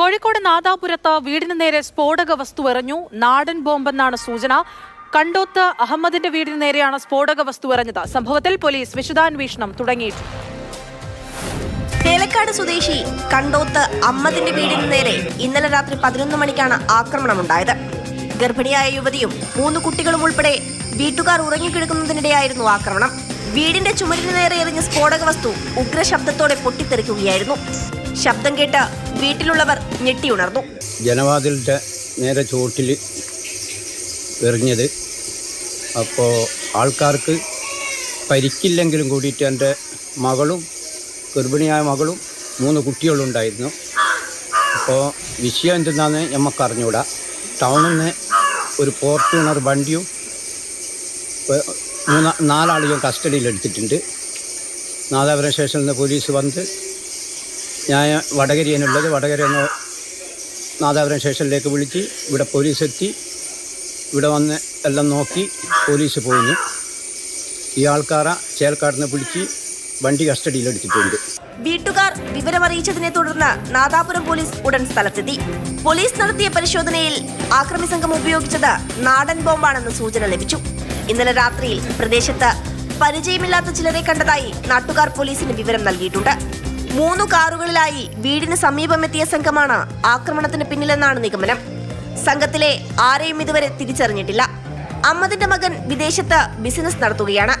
കോഴിക്കോട് നാദാപുരത്ത് വീടിന് നേരെ സ്ഫോടക വസ്തു എറിഞ്ഞു. നാടൻ ബോംബെന്നാണ് സൂചന. കണ്ടോത്ത് അഹമ്മദിന്റെ വീടിന് നേരെയാണ് സ്ഫോടക വസ്തു എറിഞ്ഞത്. സംഭവത്തിൽ പോലീസ് വിശദാന്വേഷണം തുടങ്ങിയിട്ടുണ്ട്. തേലക്കാട് സ്വദേശി കണ്ടോത്ത് അഹമ്മദിന്റെ വീടിന് നേരെ ഇന്നലെ രാത്രി 11 മണിക്കാണ് ആക്രമണമുണ്ടായത്. ഗർഭിണിയായ യുവതിയും 3 കുട്ടികളും ഉൾപ്പെടെ വീട്ടുകാർ ഉറങ്ങിക്കിടക്കുന്നതിനിടെയായിരുന്നു ആക്രമണം. വീടിന്റെ ചുമരിന് നേരെ എറിഞ്ഞ സ്ഫോടക വസ്തു ഉഗ്രശബ്ദത്തോടെ പൊട്ടിത്തെറിക്കുകയായിരുന്നു. ശബ്ദം കേട്ട് വീട്ടിലുള്ളവർ ഞെട്ടിയുണർന്നു. ജനവാതിലിന്റെ നേരെ ചോട്ടിൽ എറിഞ്ഞത്. അപ്പോൾ ആൾക്കാർക്ക് പരിക്കില്ലെങ്കിലും കൂടിയിട്ട് എൻ്റെ മകളും ഗർഭിണിയായ മകളും 3 കുട്ടികളും ഉണ്ടായിരുന്നു. അപ്പോൾ വിഷയം എന്തെന്നാന്ന് നമുക്ക് അറിഞ്ഞുകൂടാ. ടൗണിൽ നിന്ന് ഒരു ഫോർച്യൂണർ വണ്ടിയും 4 ആളുകളും കസ്റ്റഡിയിൽ എടുത്തിട്ടുണ്ട്. നാദാപുരം സ്റ്റേഷനിൽ നിന്ന് പോലീസ് വന്ന് ഞാൻ വടകരയാണുള്ളത്. വടകര നാദാപുരം സ്റ്റേഷനിലേക്ക് വിളിച്ച് ഇവിടെ പോലീസ് എത്തി. ഇവിടെ വന്ന് എല്ലാം നോക്കി പോലീസ് പോയിന്. ഈ ആൾക്കാരെ ചേൽക്കാട് നിന്ന് പിടിച്ച് വണ്ടി കസ്റ്റഡിയിലെടുത്തിട്ടുണ്ട്. വീട്ടുകാർ വിവരമറിയിച്ചതിനെ തുടർന്ന് നാദാപുരം പോലീസ് ഉടൻ സ്ഥലത്തെത്തി. പോലീസ് നടത്തിയ പരിശോധനയിൽ ആക്രമി സംഘം ഉപയോഗിച്ചത് നാടൻ ബോംബാണെന്ന് സൂചന ലഭിച്ചു. ഇന്നലെ രാത്രിയിൽ പ്രദേശത്ത് പരിചയമില്ലാത്ത ചിലരെ കണ്ടതായി നാട്ടുകാർ പോലീസിന് വിവരം നൽകിയിട്ടുണ്ട്. 3 കാറുകളിലായി വീടിന് സമീപമെത്തിയ സംഘമാണ് ആക്രമണത്തിന് പിന്നിലെന്നാണ് നിഗമനം. സംഘത്തിലെ ആരെയും ഇതുവരെ തിരിച്ചറിഞ്ഞിട്ടില്ല. അഹമ്മദിന്റെ മകൻ വിദേശത്ത് ബിസിനസ് നടത്തുകയാണ്.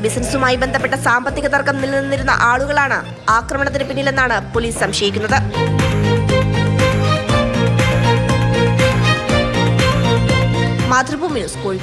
ബിസിനസ്സുമായി ബന്ധപ്പെട്ട സാമ്പത്തിക തർക്കം നിലനിന്നിരുന്ന ആളുകളാണ് ആക്രമണത്തിന് പിന്നിലെന്നാണ് പോലീസ് സംശയിക്കുന്നത്. മാതൃഭൂമി ന്യൂസ് കോഴിക്കോട്.